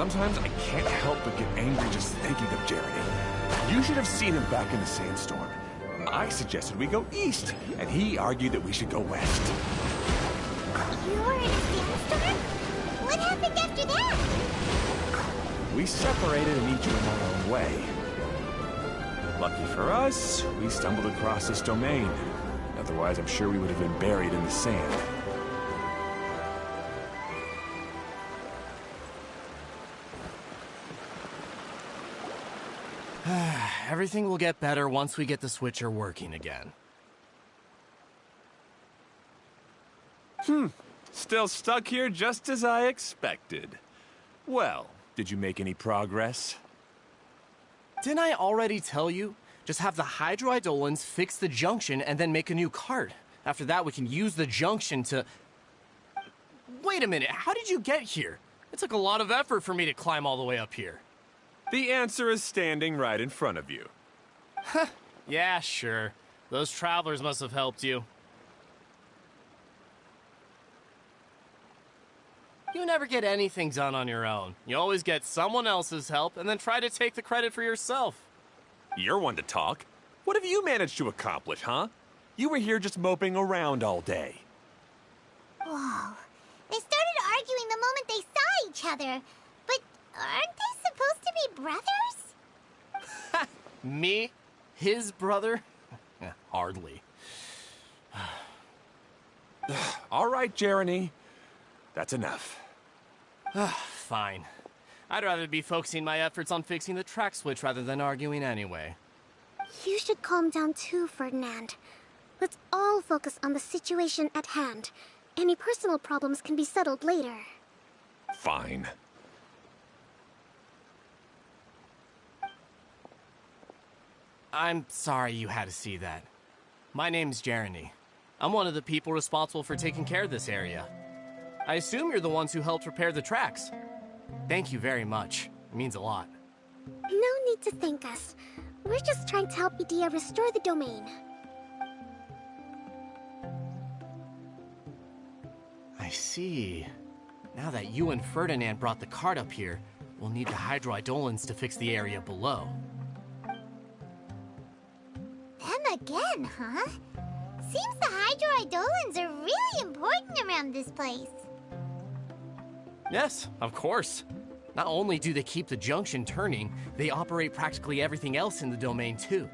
Sometimes I can't help but get angry just thinking of Jeremy. You should have seen him back in the sandstorm. I suggested we go east, and he argued that we should go west. You were in a sandstorm? What happened after that? We separated and each went our own way. Lucky for us, we stumbled across this domain. Otherwise, I'm sure we would have been buried in the sand. Everything will get better once we get the switcher working again. Still stuck here just as I expected. Well, did you make any progress? Didn't I already tell you? Just have the hydroidolins fix the junction and then make a new cart. After that, we can use the junction to... Wait a minute, how did you get here? It took a lot of effort for me to climb all the way up here. The answer is standing right in front of you. Yeah, sure. Those travelers must have helped you. You never get anything done on your own. You always get someone else's help and then try to take the credit for yourself. You're one to talk. What have you managed to accomplish, huh? You were here just moping around all day. Whoa. They started arguing the moment they saw each other. But aren't they supposed to be brothers? Me? His brother? Hardly. All right, Jeremy. That's enough. Fine. I'd rather be focusing my efforts on fixing the track switch rather than arguing anyway. You should calm down too, Ferdinand. Let's all focus on the situation at hand. Any personal problems can be settled later. Fine. I'm sorry you had to see that. My name's Jeremy. I'm one of the people responsible for taking care of this area. I assume you're the ones who helped repair the tracks. Thank you very much. It means a lot. No need to thank us. We're just trying to help Edea restore the domain. I see. Now that you and Ferdinand brought the cart up here, we'll need the hydroidolins to fix the area below. Them again, huh? Seems the hydroidolins are really important around this place. Yes, of course. Not only do they keep the junction turning, they operate practically everything else in the domain too.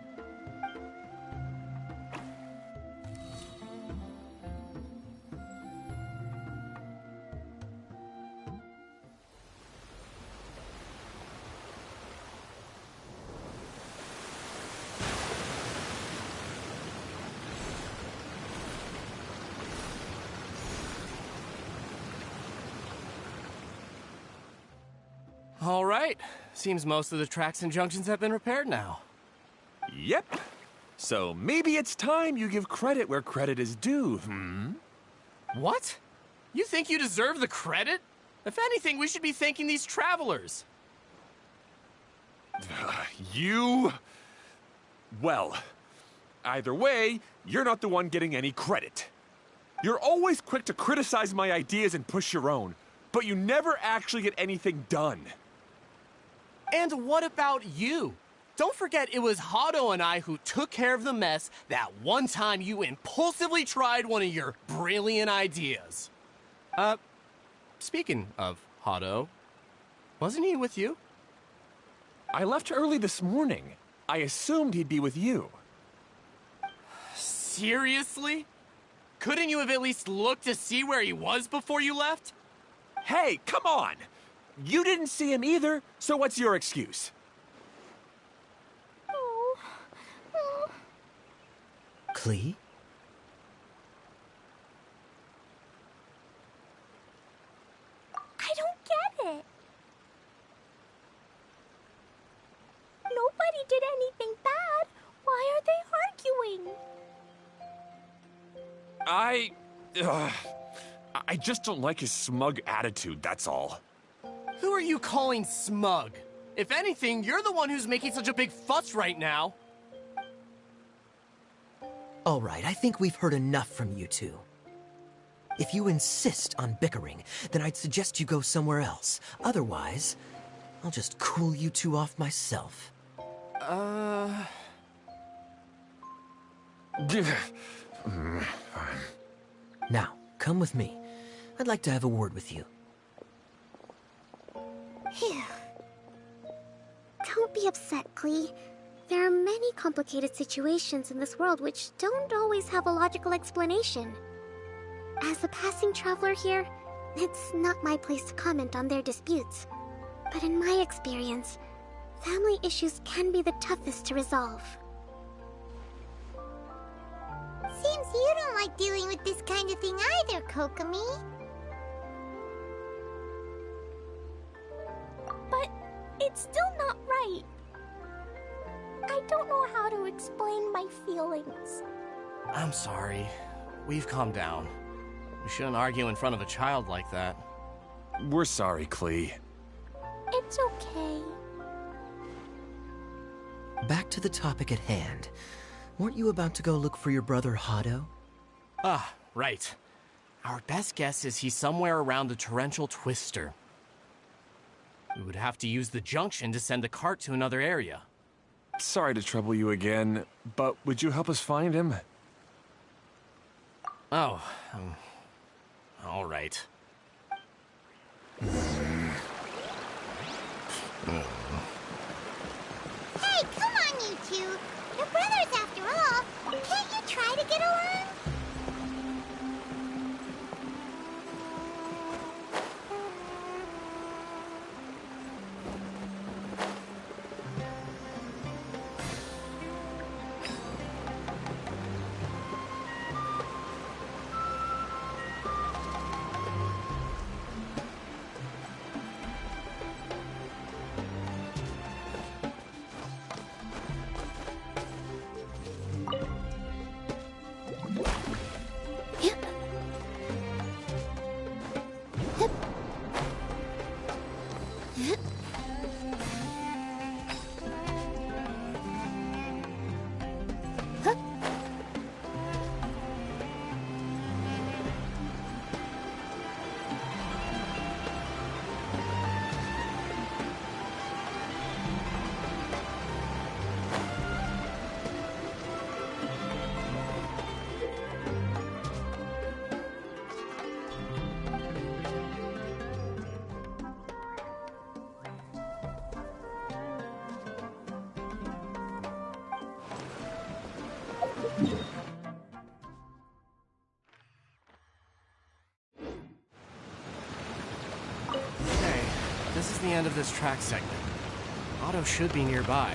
All right. Seems most of the tracks and junctions have been repaired now. Yep. So maybe it's time you give credit where credit is due, What? You think you deserve the credit? If anything, we should be thanking these travelers. You... Well, either way, you're not the one getting any credit. You're always quick to criticize my ideas and push your own, but you never actually get anything done. And what about you? Don't forget it was Hado and I who took care of the mess that one time you impulsively tried one of your brilliant ideas. Speaking of Hado, wasn't he with you? I left early this morning. I assumed he'd be with you. Seriously? Couldn't you have at least looked to see where he was before you left? Hey, come on! You didn't see him either, so what's your excuse? Klee? I don't get it. Nobody did anything bad. Why are they arguing? I just don't like his smug attitude, that's all. Who are you calling smug? If anything, you're the one who's making such a big fuss right now. All right, I think we've heard enough from you two. If you insist on bickering, then I'd suggest you go somewhere else. Otherwise, I'll just cool you two off myself. Now, come with me. I'd like to have a word with you. Phew. Don't be upset, Klee. There are many complicated situations in this world which don't always have a logical explanation. As a passing traveler here, it's not my place to comment on their disputes. But in my experience, family issues can be the toughest to resolve. Seems you don't like dealing with this kind of thing either, Kokomi. But it's still not right. I don't know how to explain my feelings. I'm sorry. We've calmed down. We shouldn't argue in front of a child like that. We're sorry, Klee. It's okay. Back to the topic at hand. Weren't you about to go look for your brother Hado? Ah, right. Our best guess is he's somewhere around the torrential twister. We would have to use the junction to send the cart to another area. Sorry to trouble you again, but would you help us find him? Oh, all right. Hey, come on, you two. You're brothers after all. Can't you try to get along? Okay, this is the end of this track segment. Otto should be nearby.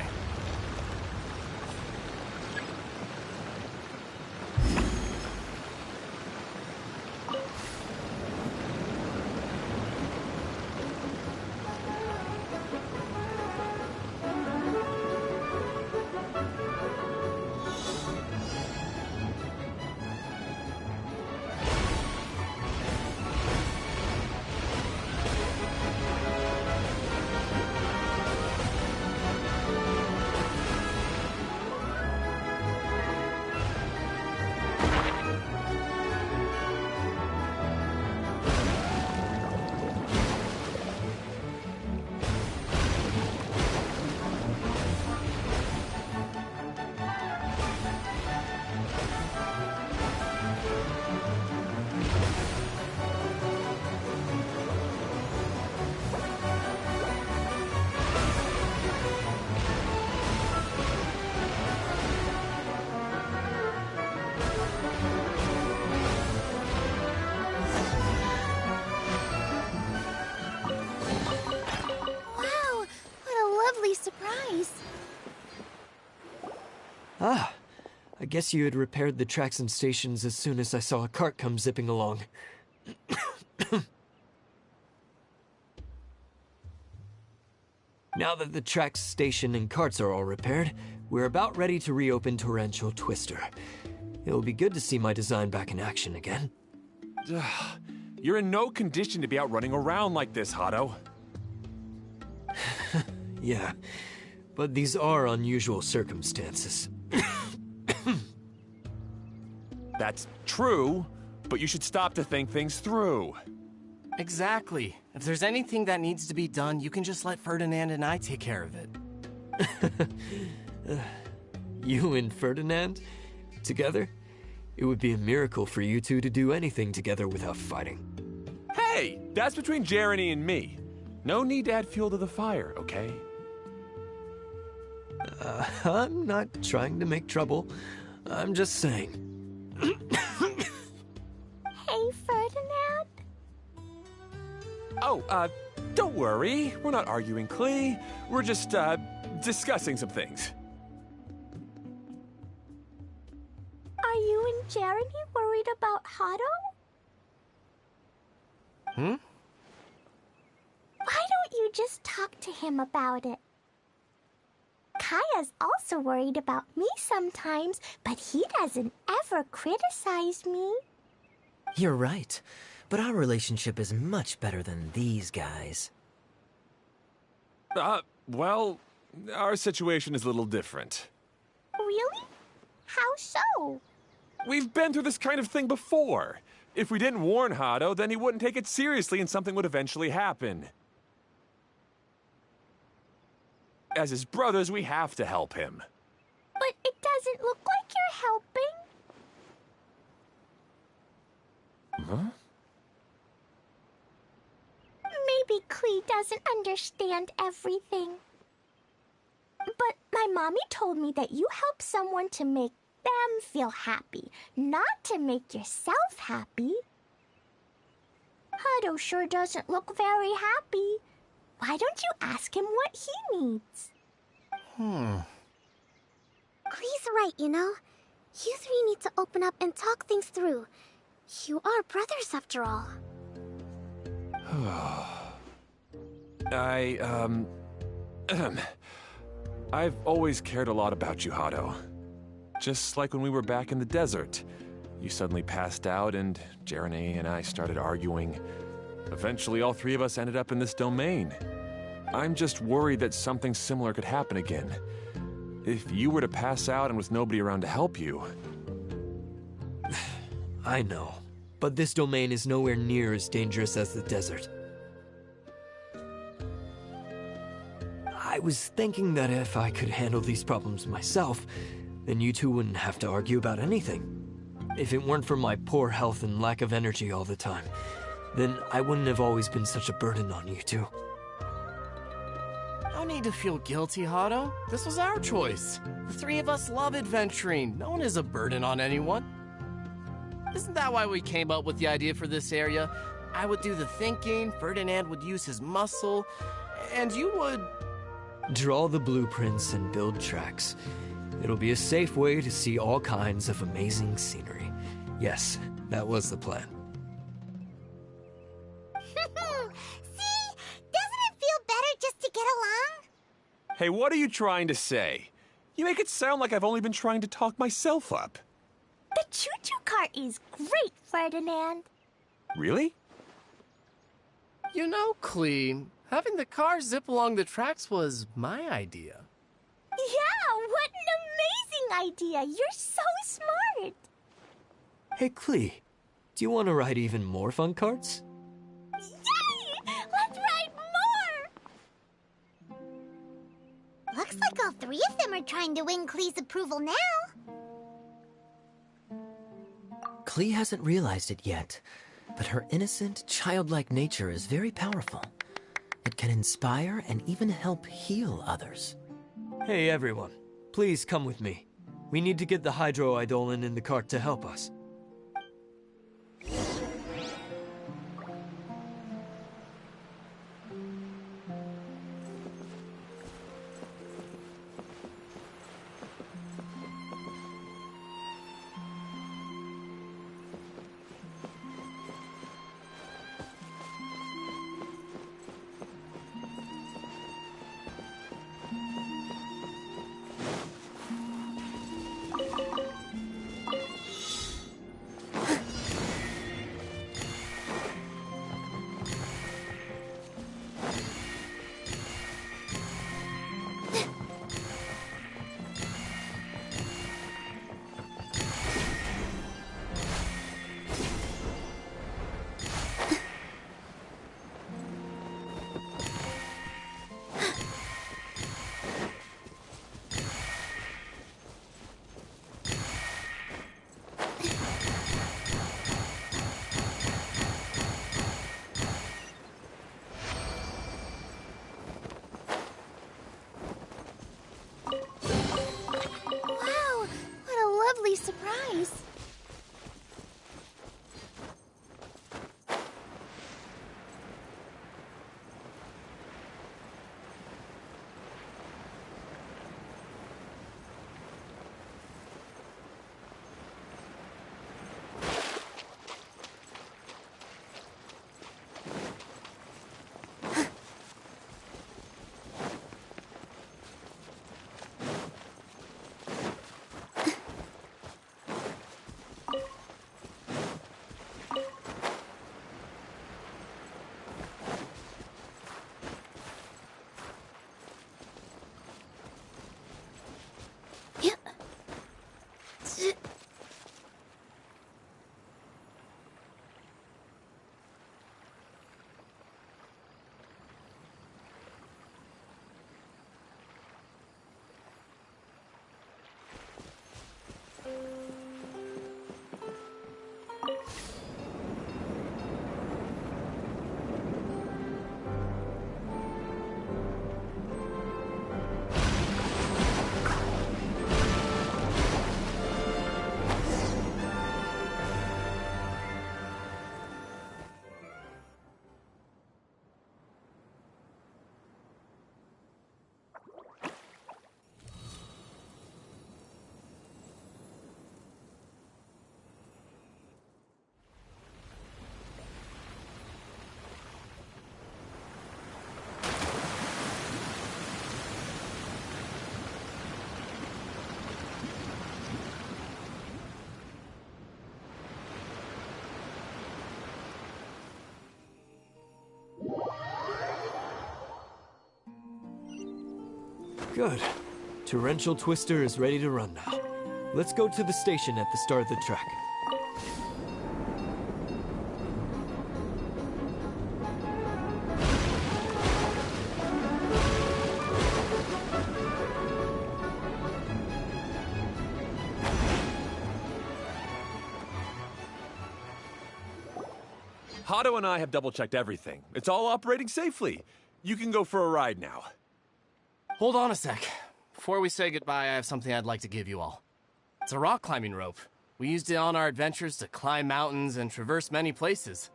Wow, what a lovely surprise. Ah, I guess you had repaired the tracks and stations as soon as I saw a cart come zipping along. Now that the tracks, station, and carts are all repaired, we're about ready to reopen Torrential Twister. It'll be good to see my design back in action again. You're in no condition to be out running around like this, Hado. Yeah, but these are unusual circumstances. That's true, but you should stop to think things through. Exactly. If there's anything that needs to be done, you can just let Ferdinand and I take care of it. You and Ferdinand? Together? It would be a miracle for you two to do anything together without fighting. Hey, that's between Jeremy and me. No need to add fuel to the fire, okay? I'm not trying to make trouble. I'm just saying. Hey, Ferdinand. Oh, don't worry. We're not arguing, Klee. We're just, discussing some things. Are you and Jeremy worried about Hado? Hmm? Why don't you just talk to him about it? Kaya's also worried about me sometimes, but he doesn't ever criticize me. You're right, but our relationship is much better than these guys. Well, our situation is a little different. Really? How so? We've been through this kind of thing before. If we didn't warn Hado, then he wouldn't take it seriously and something would eventually happen. As his brothers, we have to help him. But it doesn't look like you're helping. Huh? Maybe Klee doesn't understand everything. But my mommy told me that you help someone to make them feel happy, not to make yourself happy. Hado sure doesn't look very happy. Why don't you ask him what he needs? Klee's right, you know. You three need to open up and talk things through. You are brothers after all. I've always cared a lot about you, Hado. Just like when we were back in the desert. You suddenly passed out and Jeremy and I started arguing. Eventually, all three of us ended up in this domain. I'm just worried that something similar could happen again. If you were to pass out and with nobody around to help you... I know, but this domain is nowhere near as dangerous as the desert. I was thinking that if I could handle these problems myself, then you two wouldn't have to argue about anything. If it weren't for my poor health and lack of energy all the time, then I wouldn't have always been such a burden on you two. No need to feel guilty, Hado. This was our choice. The three of us love adventuring. No one is a burden on anyone. Isn't that why we came up with the idea for this area? I would do the thinking, Ferdinand would use his muscle, and you would... Draw the blueprints and build tracks. It'll be a safe way to see all kinds of amazing scenery. Yes, that was the plan. See? Doesn't it feel better just to get along? Hey, what are you trying to say? You make it sound like I've only been trying to talk myself up. The choo-choo cart is great, Ferdinand. Really? You know, Klee, having the car zip along the tracks was my idea. Yeah, what an amazing idea. You're so smart. Hey, Klee, do you want to ride even more fun carts? Yay! Let's ride more! Looks like all three of them are trying to win Klee's approval now. Klee hasn't realized it yet, but her innocent, childlike nature is very powerful. It can inspire and even help heal others. Hey, everyone. Please come with me. We need to get the Hydro-Eidolon in the cart to help us. lovely surprise. Good. Torrential Twister is ready to run now. Let's go to the station at the start of the track. Hato and I have double-checked everything. It's all operating safely. You can go for a ride now. Hold on a sec. Before we say goodbye, I have something I'd like to give you all. It's a rock climbing rope. We used it on our adventures to climb mountains and traverse many places.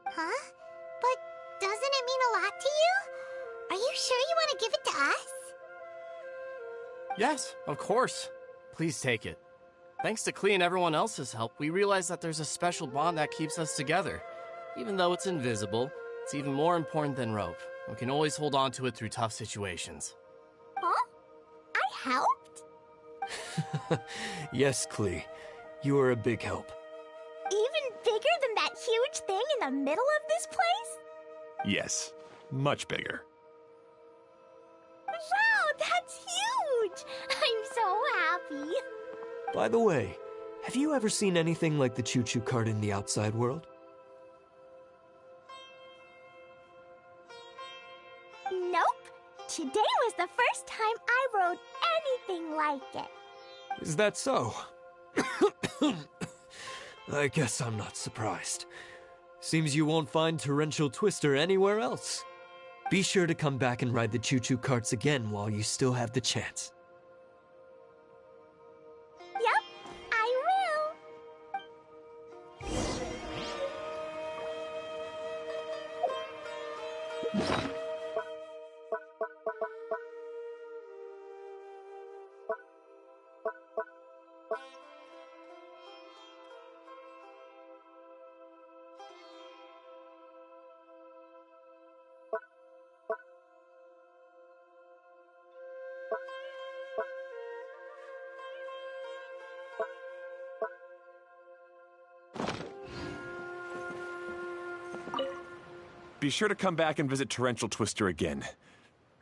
Huh? But doesn't it mean a lot to you? Are you sure you want to give it to us? Yes, of course. Please take it. Thanks to Klee and everyone else's help, we realized that there's a special bond that keeps us together. Even though it's invisible, it's even more important than rope. We can always hold on to it through tough situations. Huh? I helped? Yes, Klee. You are a big help. Even bigger than that huge thing in the middle of this place? Yes, much bigger. Wow, that's huge! I'm so happy. By the way, have you ever seen anything like the choo-choo cart in the outside world? Nope. Today was the first time I rode anything like it. Is that so? I guess I'm not surprised. Seems you won't find Torrential Twister anywhere else. Be sure to come back and ride the choo-choo carts again while you still have the chance. Yep, I will. Be sure to come back and visit Torrential Twister again.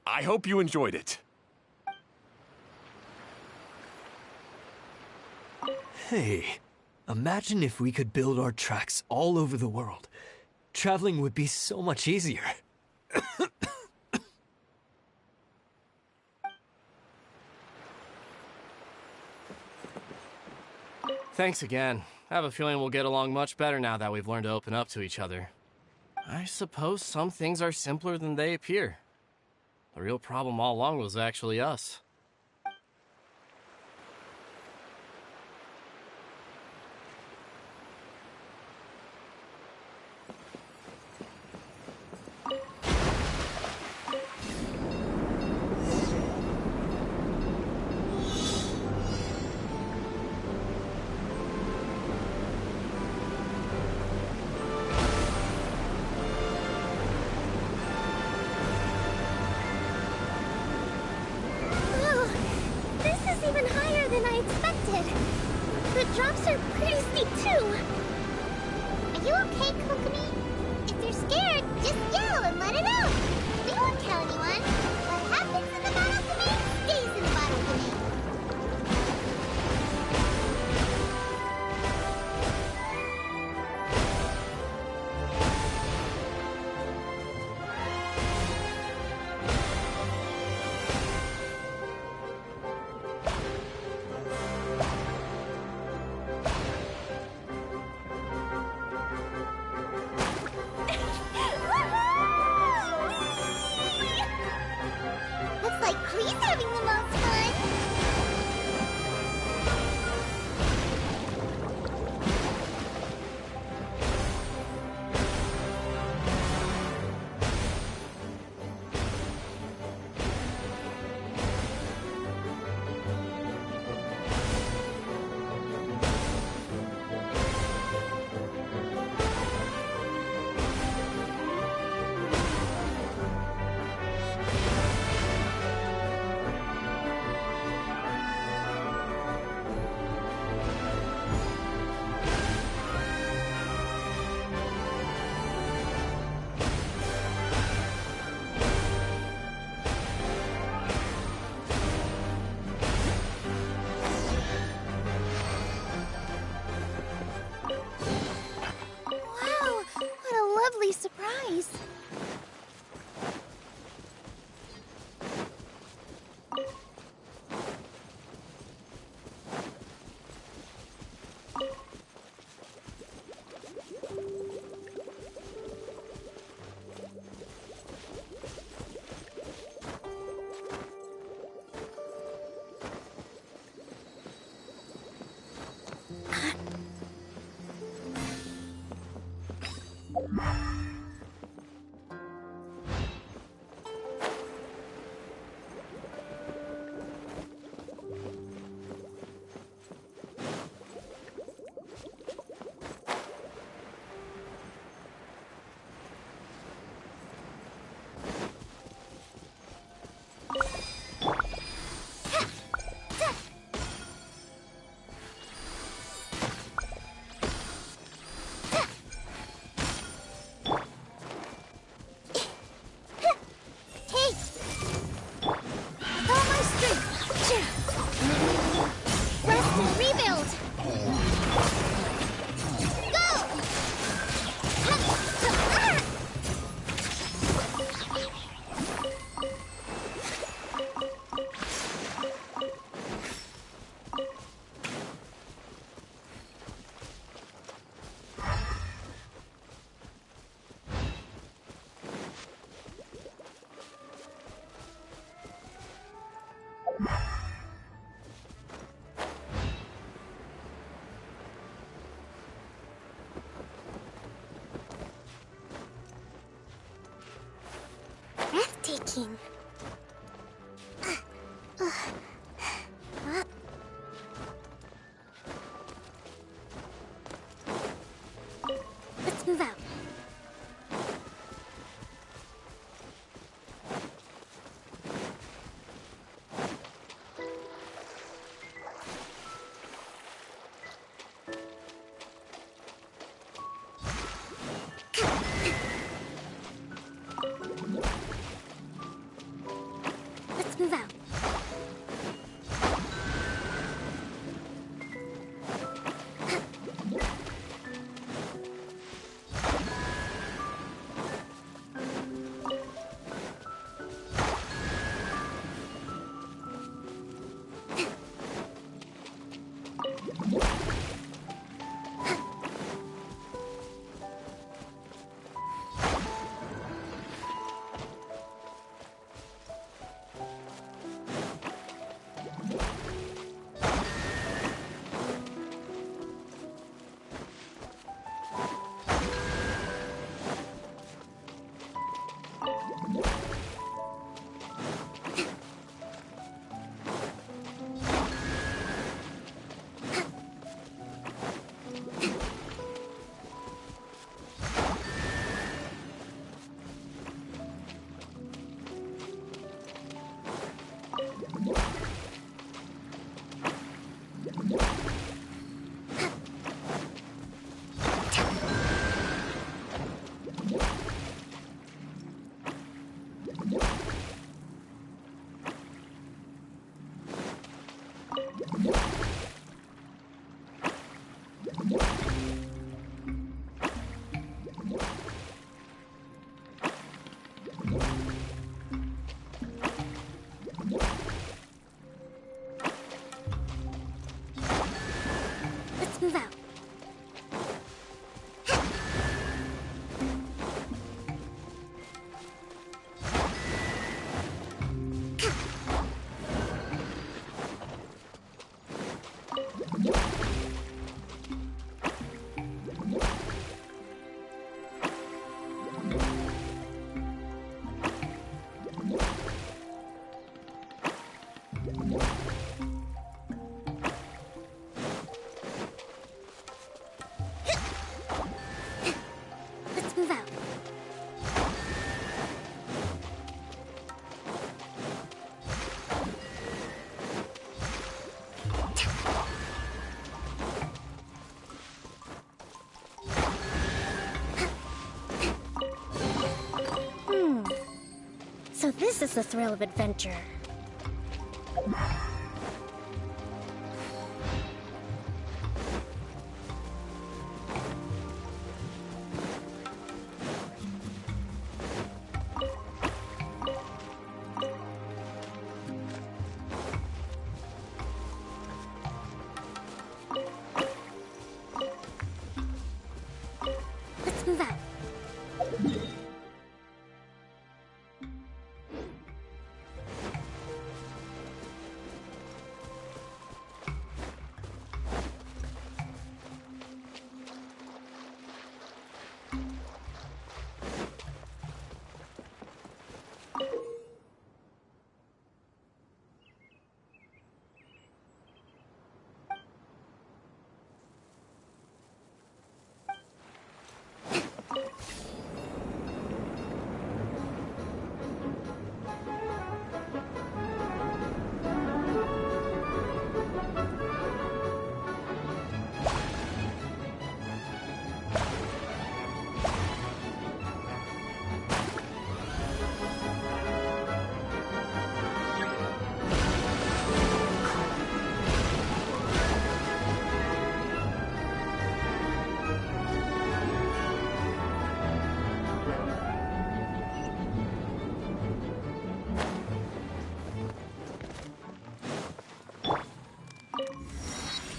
I hope you enjoyed it. Hey, imagine if we could build our tracks all over the world. Traveling would be so much easier. Thanks again. I have a feeling we'll get along much better now that we've learned to open up to each other. I suppose some things are simpler than they appear. The real problem all along was actually us. The drops are pretty steep too. Are you okay, Kokomi? If you're scared, just yell and let it out. We won't tell anyone. What happens in the bottle domain stays in the bottle domain. Looks like Klee's having the most fun. Wow, what a lovely surprise. Hey! With all my strength! Rest and rebuild! Breathtaking. Let's move out. So this is the thrill of adventure. Let's move out.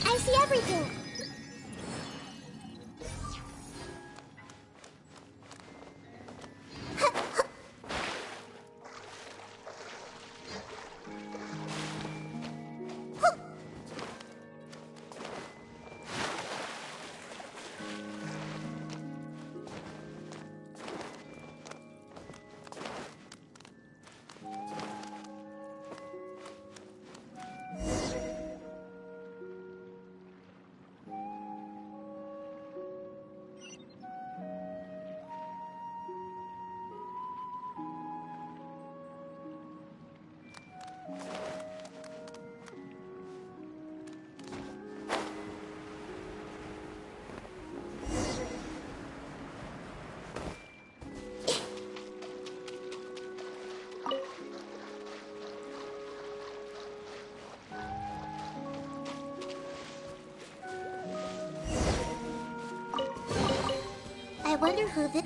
I see everything. I wonder who this...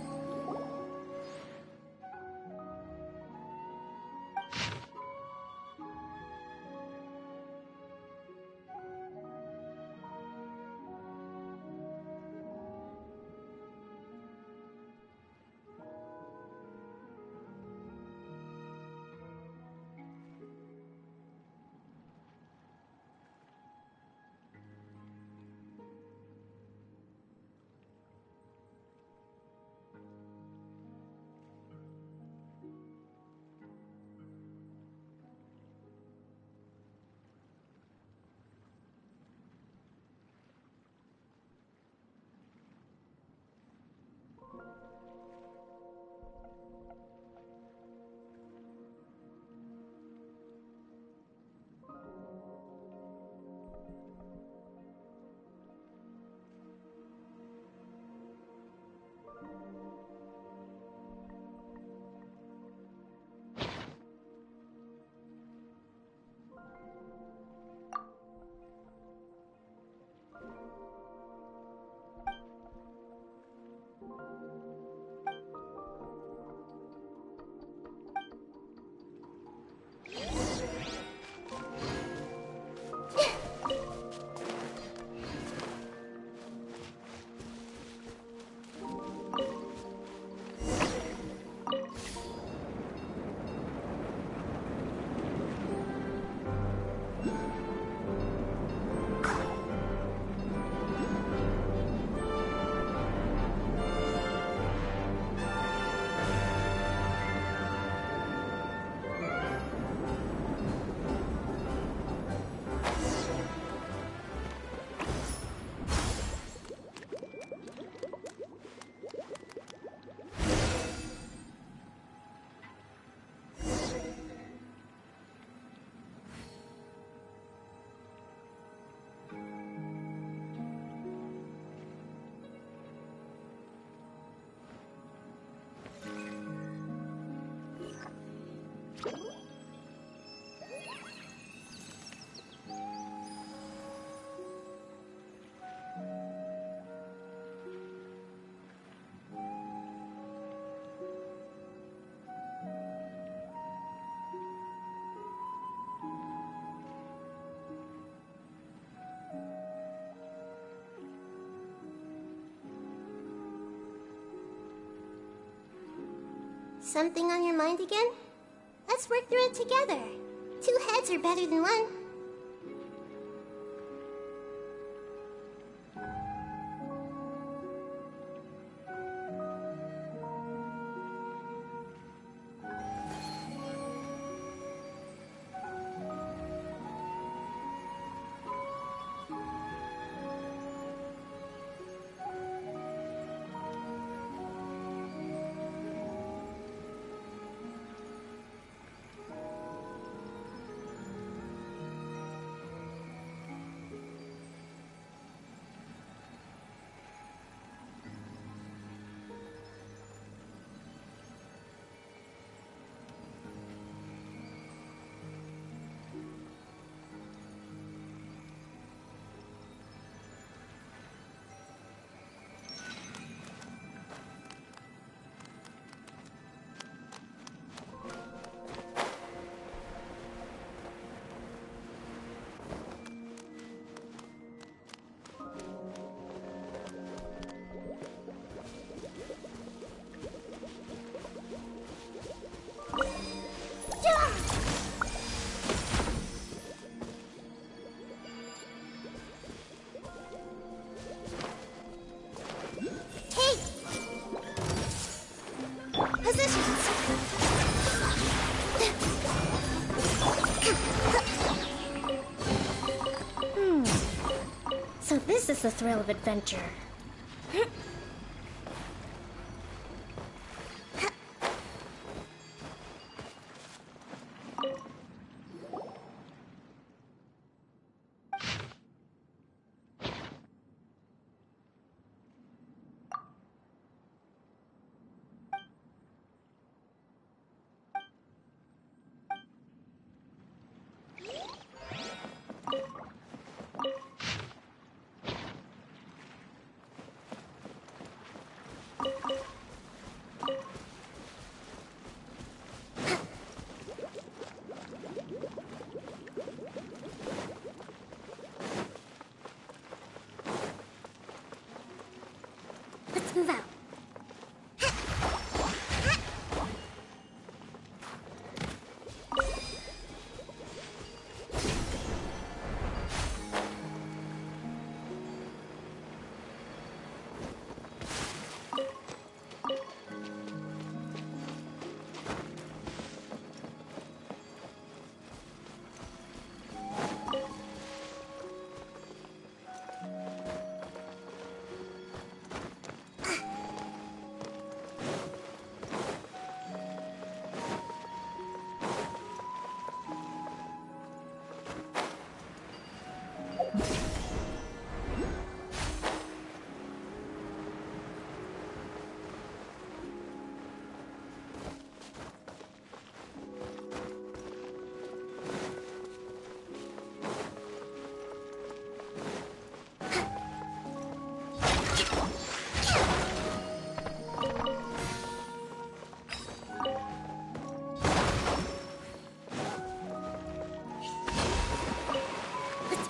Something on your mind again? Let's work through it together. 2 heads are better than 1. So this is the thrill of adventure. Let's move out.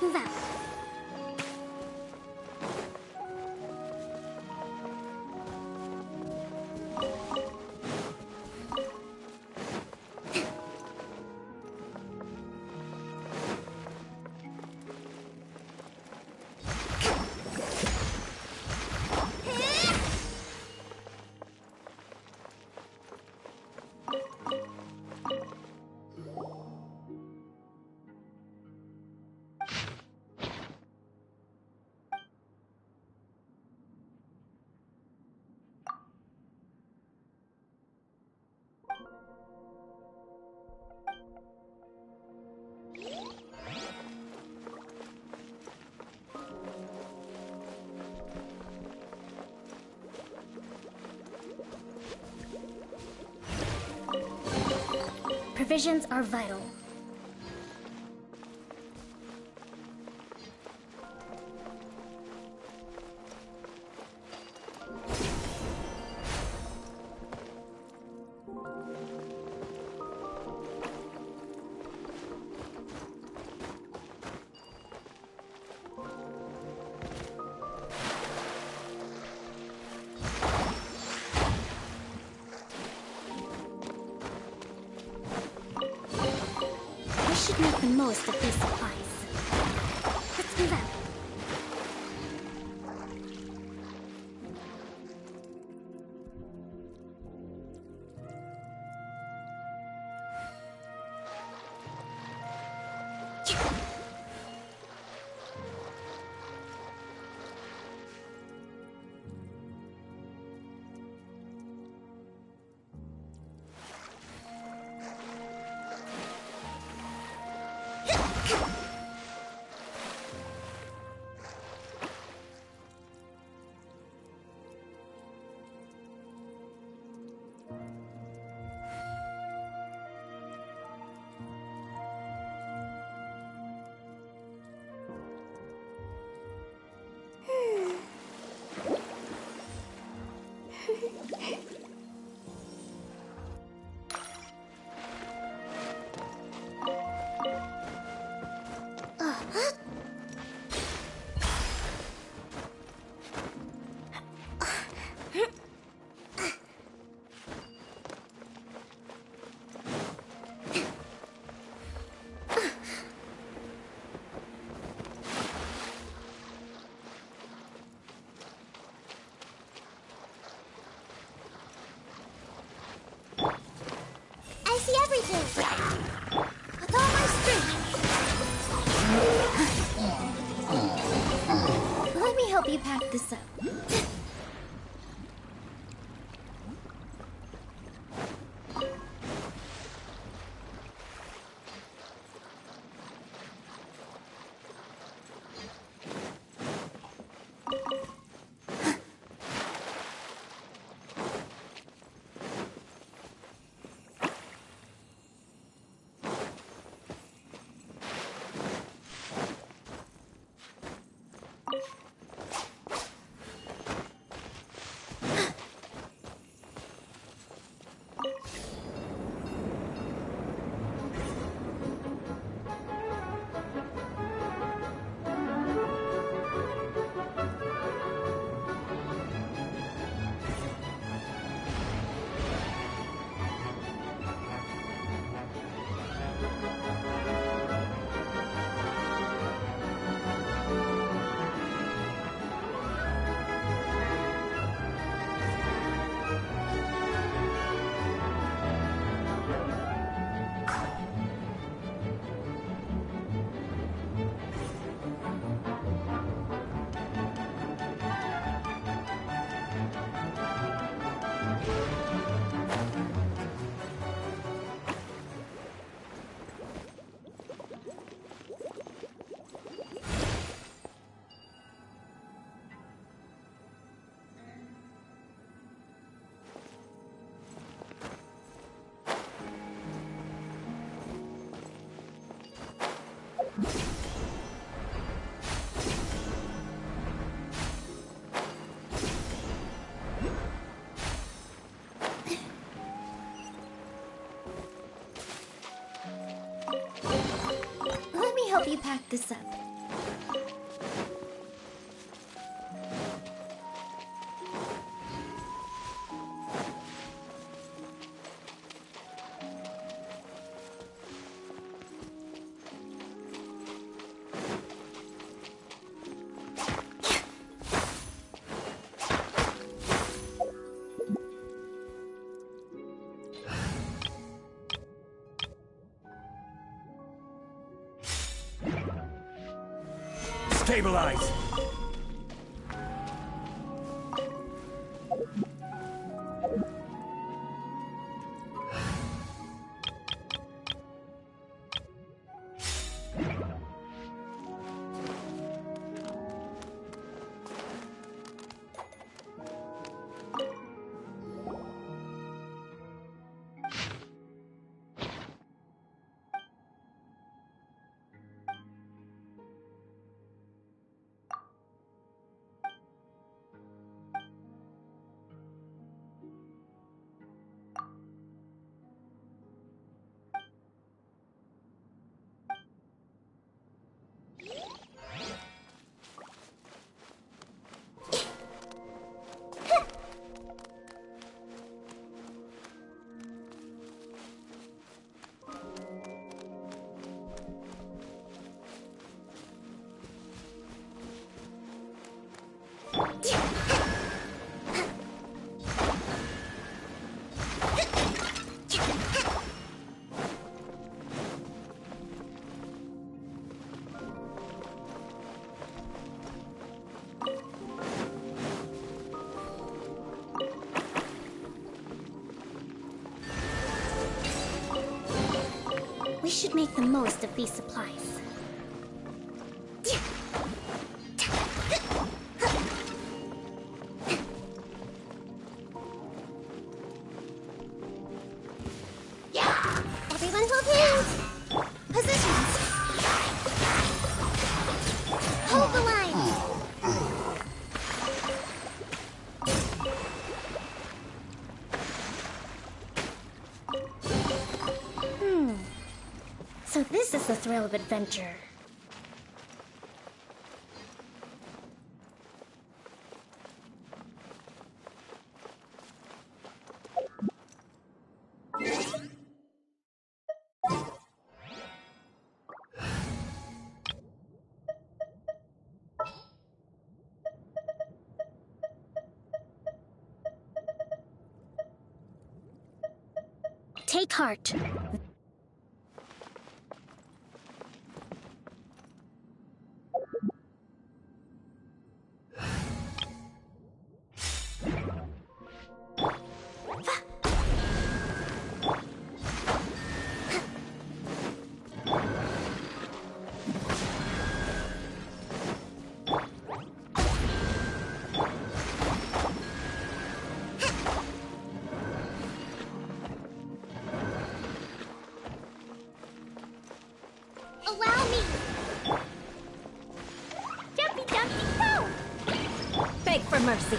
Move out. Provisions are vital. make the most of these supplies. Let's move out. I see everything! With all my strength! Let me help you pack this up. Let me help you pack this up. Stabilize! should make the most of these supplies. Everyone hold hands! Positions! Hold the line! So this is the thrill of adventure. Take heart. Allow me! Jumpy, jumpy, go! Beg for mercy.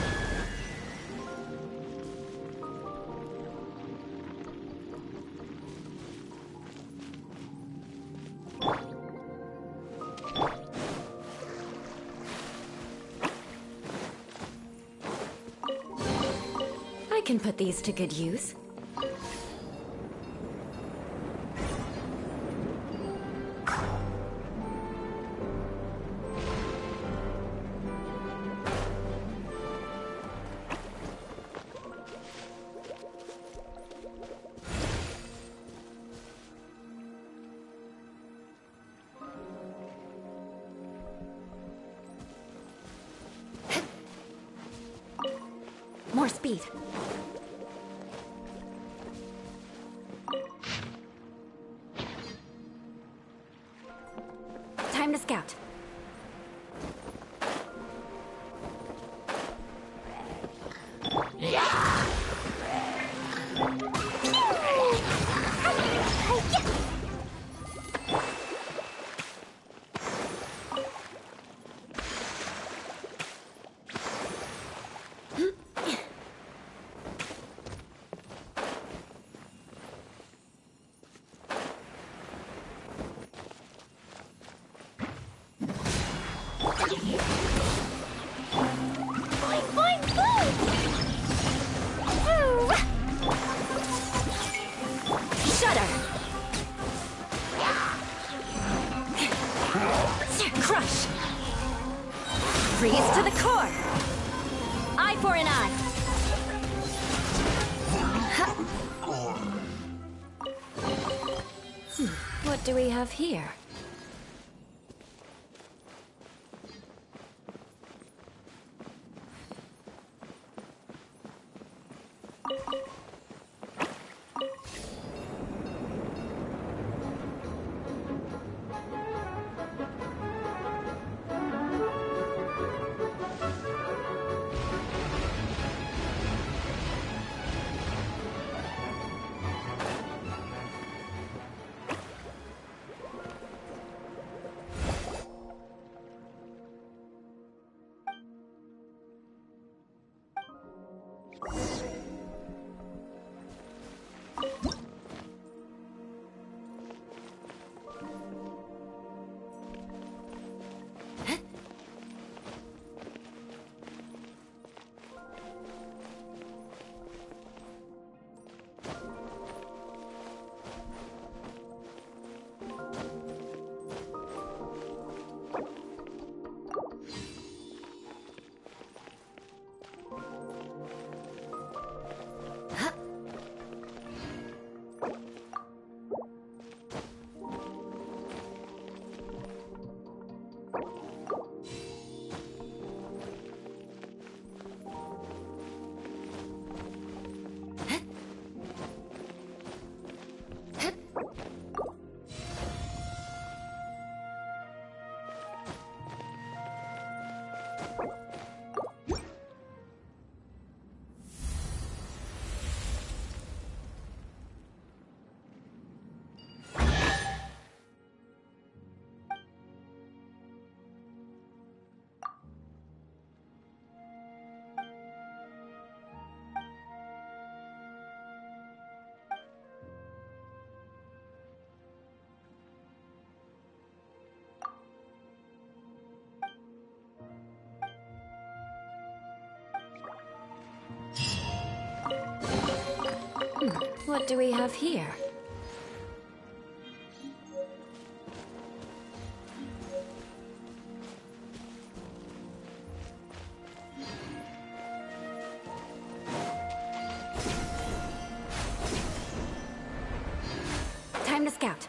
I can put these to good use. More speed. Time to scout. Boing, boing, boing! Shudder! Crush! Freeze to the core! Eye for an eye! What do we have here? What do we have here? Time to scout.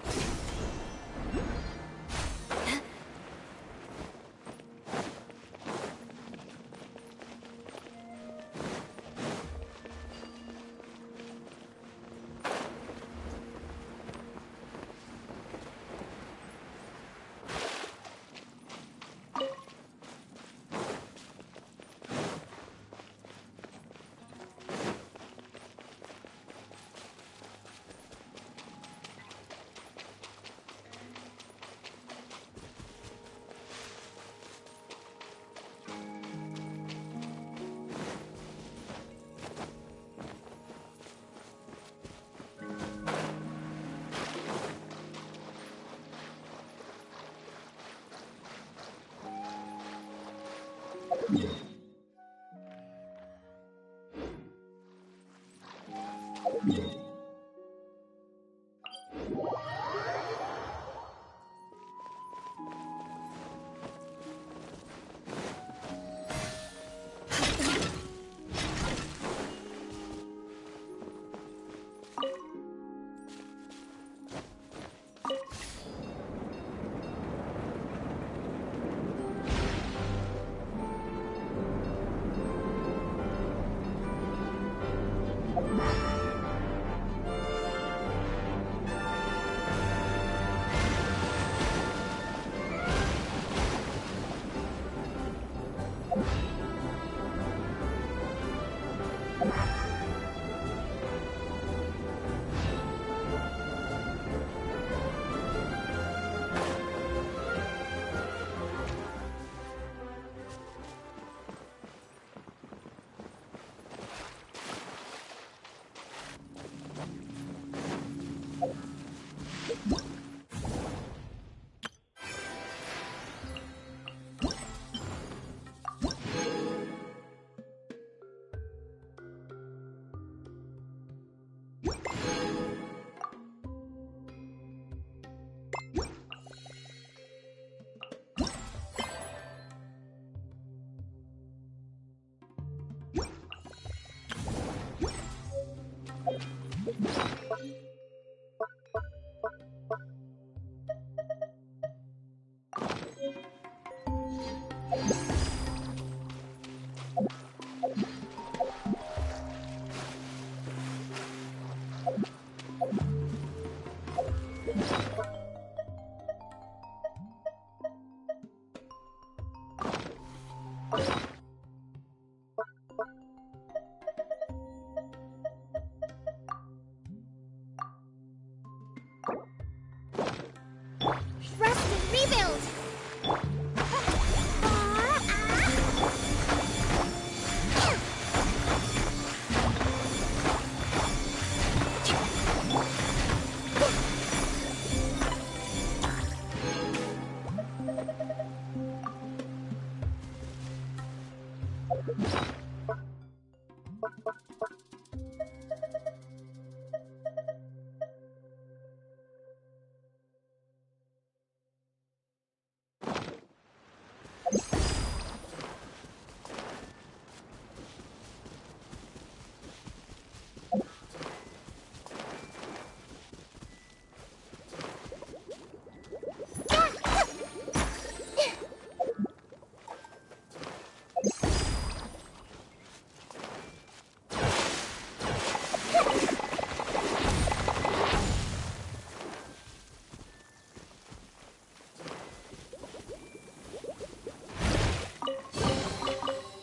Rest and rebuild!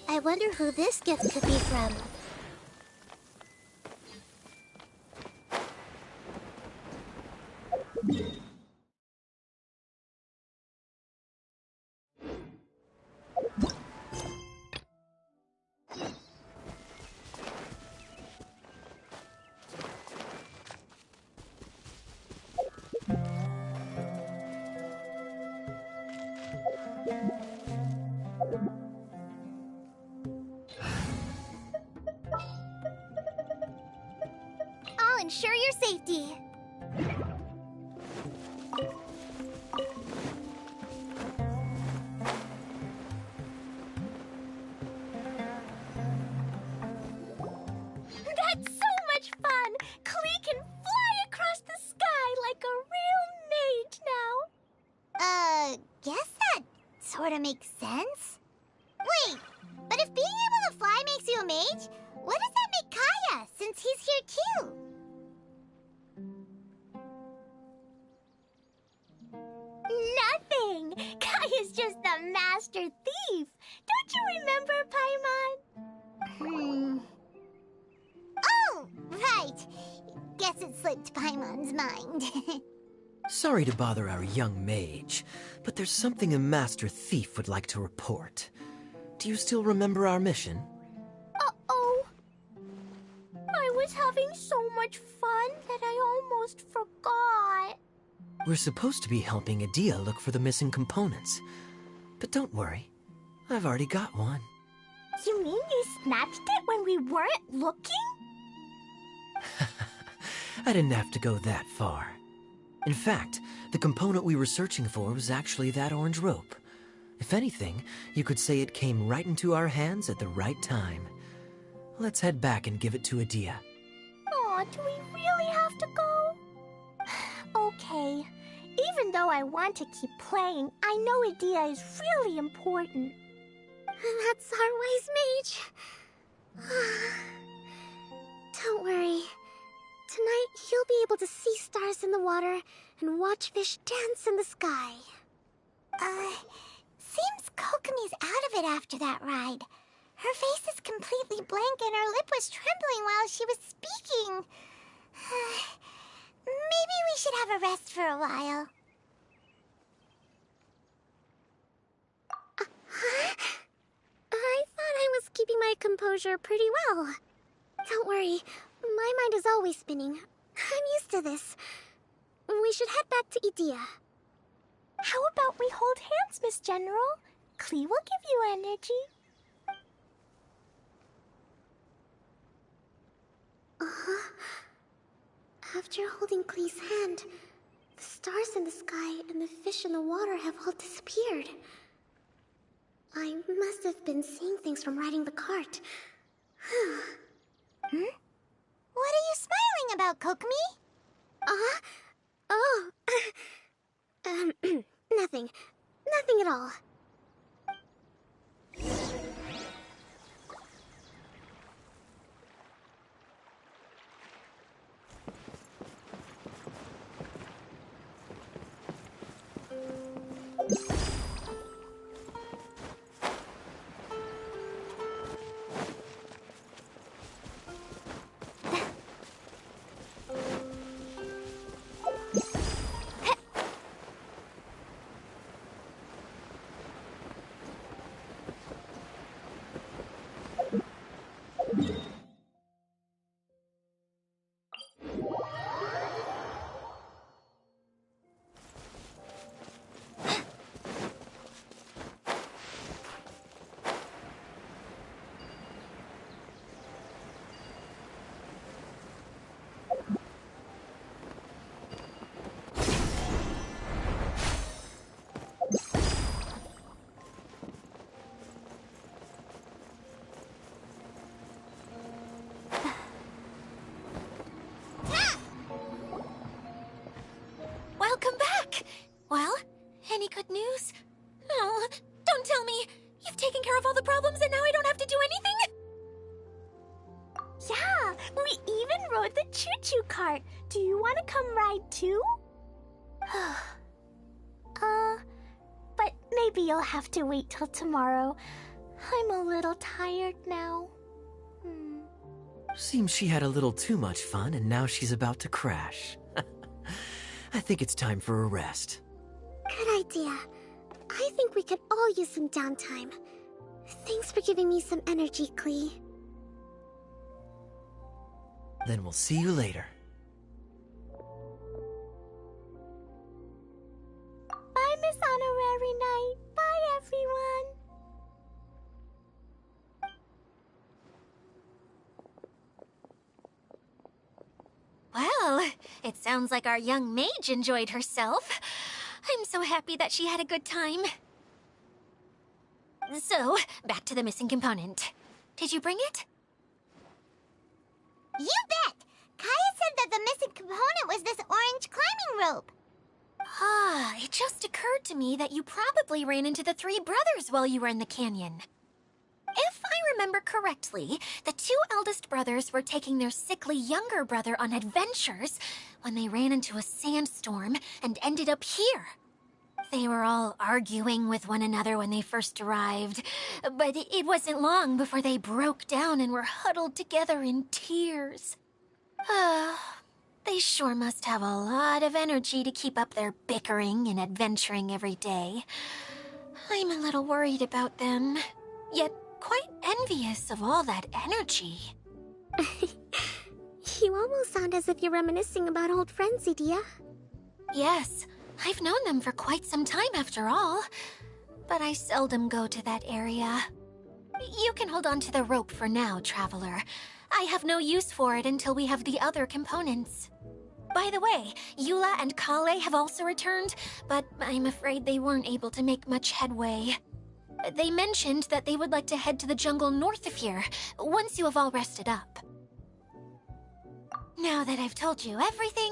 I wonder who this gift could be from. ensure your safety. That's so much fun! Klee can fly across the sky like a real mage now. Guess that sort of makes sense. Wait, but if being able to fly makes you a mage, what does that make Kaya, since he's here too? Nothing! Kaya's just the master thief! Don't you remember, Paimon? Oh, right. Guess it slipped Paimon's mind. Sorry to bother our young mage, but there's something a master thief would like to report. Do you still remember our mission? Uh-oh. I was having so much fun that I almost forgot. We're supposed to be helping Adia look for the missing components. But don't worry, I've already got one. You mean you snatched it when we weren't looking? I didn't have to go that far. In fact, the component we were searching for was actually that orange rope. If anything, you could say it came right into our hands at the right time. Let's head back and give it to Adia. Aw, do we really have to go? Okay. Even though I want to keep playing, I know Adia is really important. That's our wise mage. Don't worry. Tonight, you'll be able to see stars in the water and watch fish dance in the sky. Seems Kokomi's out of it after that ride. Her face is completely blank and her lip was trembling while she was speaking. Maybe we should have a rest for a while. I thought I was keeping my composure pretty well. Don't worry, my mind is always spinning. I'm used to this. We should head back to Idia. How about we hold hands, Miss General? Klee will give you energy. After holding Klee's hand, the stars in the sky and the fish in the water have all disappeared. I must have been seeing things from riding the cart. What are you smiling about, Kokomi? Oh. Nothing. Nothing at all. Welcome back! Well, any good news? Oh, don't tell me! You've taken care of all the problems and now I don't have to do anything? Yeah, we even rode the choo-choo cart. Do you want to come ride too? But maybe you'll have to wait till tomorrow. I'm a little tired now. Seems she had a little too much fun and now she's about to crash. I think it's time for a rest. Good idea. I think we could all use some downtime. Thanks for giving me some energy, Klee. Then we'll see you later. Bye, Miss Honorary Knight. Bye, everyone. What? sounds like our young mage enjoyed herself. I'm so happy that she had a good time. So, back to the missing component. Did you bring it? You bet! Kaya said that the missing component was this orange climbing rope. Ah, it just occurred to me that you probably ran into the three brothers while you were in the canyon. If I remember correctly, the two eldest brothers were taking their sickly younger brother on adventures when they ran into a sandstorm and ended up here. They were all arguing with one another when they first arrived, but it wasn't long before they broke down and were huddled together in tears. They sure must have a lot of energy to keep up their bickering and adventuring every day. I'm a little worried about them, yet quite envious of all that energy. You almost sound as if you're reminiscing about old friends, Idia. Yes, I've known them for quite some time after all, but I seldom go to that area. You can hold on to the rope for now, Traveler. I have no use for it until we have the other components. By the way, Eula and Kale have also returned, but I'm afraid they weren't able to make much headway. They mentioned that they would like to head to the jungle north of here, once you have all rested up. Now that I've told you everything,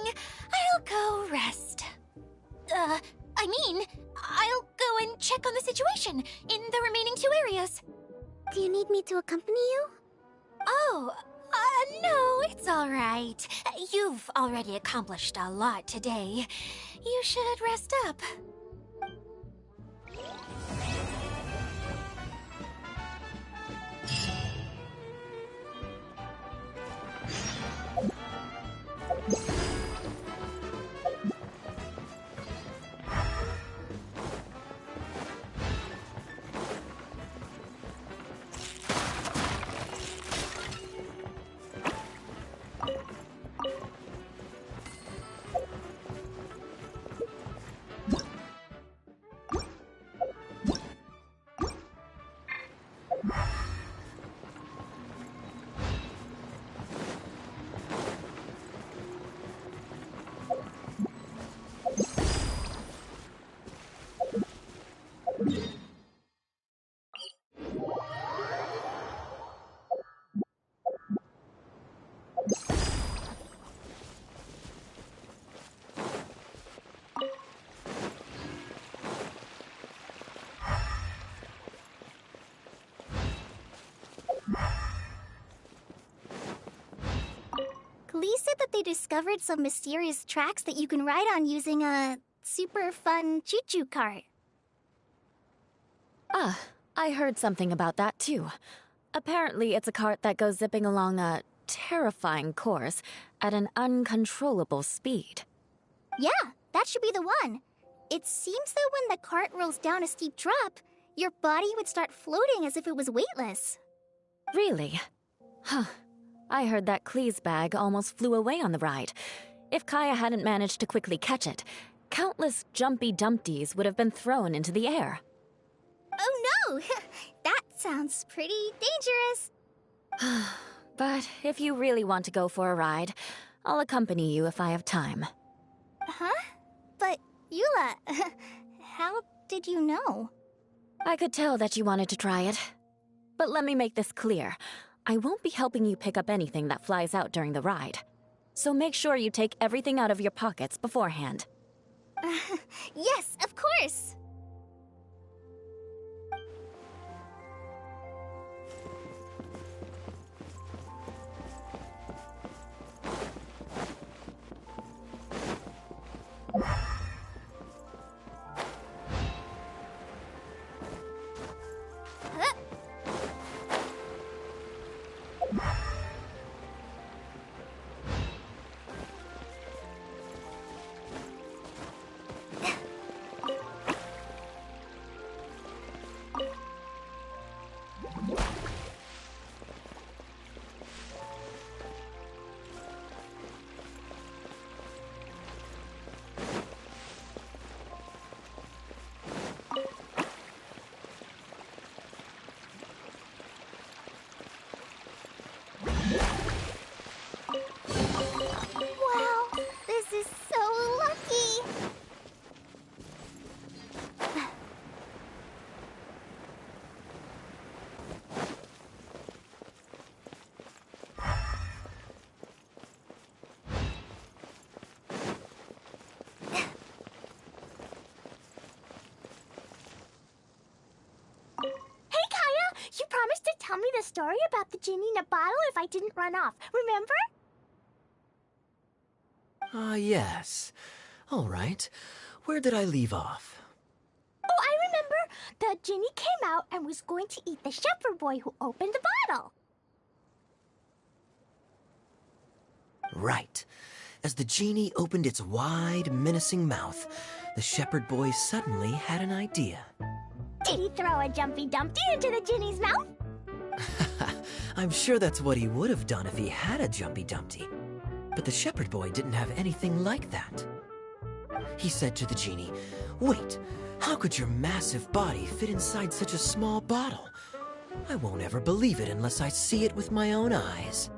I'll go rest. I'll go and check on the situation in the remaining two areas. Do you need me to accompany you? Oh, no, it's all right. You've already accomplished a lot today. You should rest up. Lee said that they discovered some mysterious tracks that you can ride on using a super fun choo-choo cart. Ah, I heard something about that too. Apparently it's a cart that goes zipping along a terrifying course at an uncontrollable speed. Yeah, that should be the one. It seems that when the cart rolls down a steep drop, your body would start floating as if it was weightless. Really? Huh. I heard that Klee's bag almost flew away on the ride. If Kaya hadn't managed to quickly catch it, countless jumpy dumpties would have been thrown into the air. Oh no! That sounds pretty dangerous. But if you really want to go for a ride, I'll accompany you if I have time. Huh? But, Eula, how did you know? I could tell that you wanted to try it. But let me make this clear. I won't be helping you pick up anything that flies out during the ride. So make sure you take everything out of your pockets beforehand. Yes, of course! tell me the story about the genie in a bottle if I didn't run off, remember? Ah, yes. All right. Where did I leave off? Oh, I remember. The genie came out and was going to eat the shepherd boy who opened the bottle. Right. As the genie opened its wide, menacing mouth, the shepherd boy suddenly had an idea. Did he throw a Jumpy Dumpty into the genie's mouth? I'm sure that's what he would have done if he had a Jumpy Dumpty. But the shepherd boy didn't have anything like that. He said to the genie, "Wait, how could your massive body fit inside such a small bottle? I won't ever believe it unless I see it with my own eyes."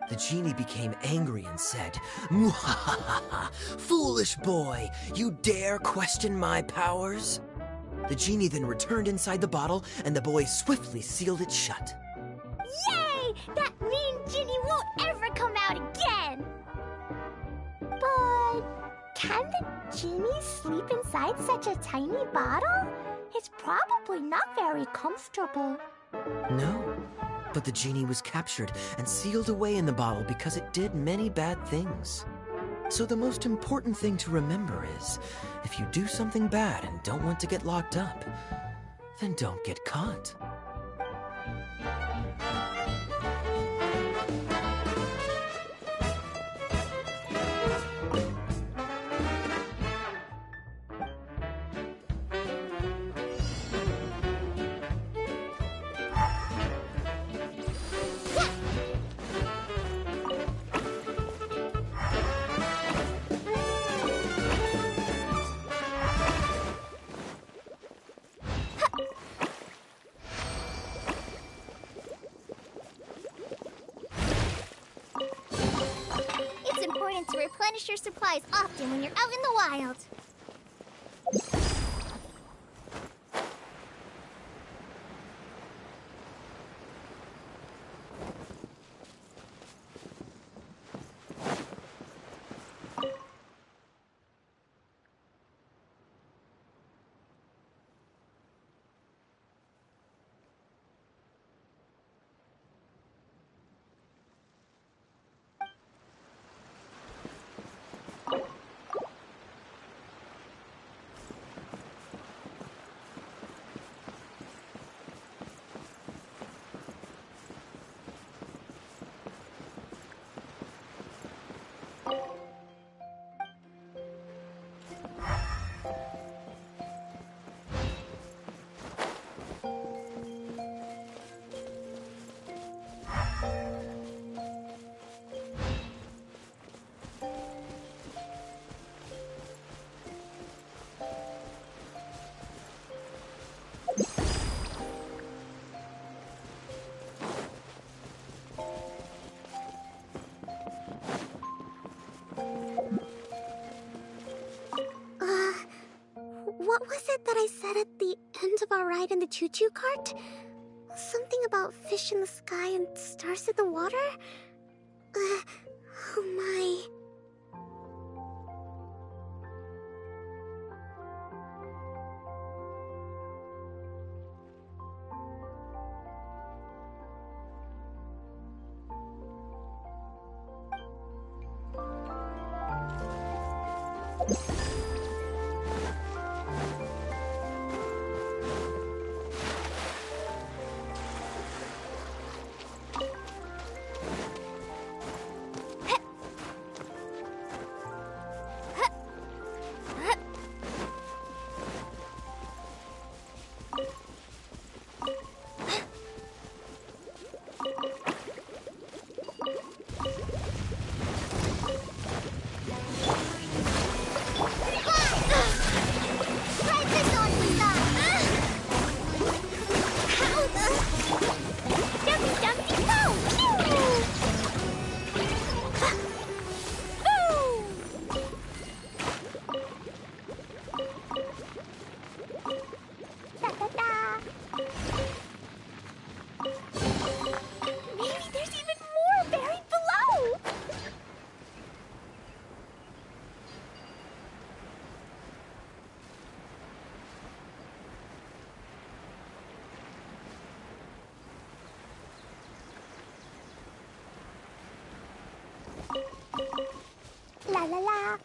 The genie became angry and said, "Mwahaha! Foolish boy! You dare question my powers?" The genie then returned inside the bottle, and the boy swiftly sealed it shut. Yay! That mean genie won't ever come out again! But can the genie sleep inside such a tiny bottle? It's probably not very comfortable. No, but the genie was captured and sealed away in the bottle because it did many bad things. So the most important thing to remember is, if you do something bad and don't want to get locked up, then don't get caught. It's important to replenish your supplies often when you're out in the wild. What was it that I said at the end of our ride in the choo-choo cart? Something about fish in the sky and stars in the water? Oh my. la la.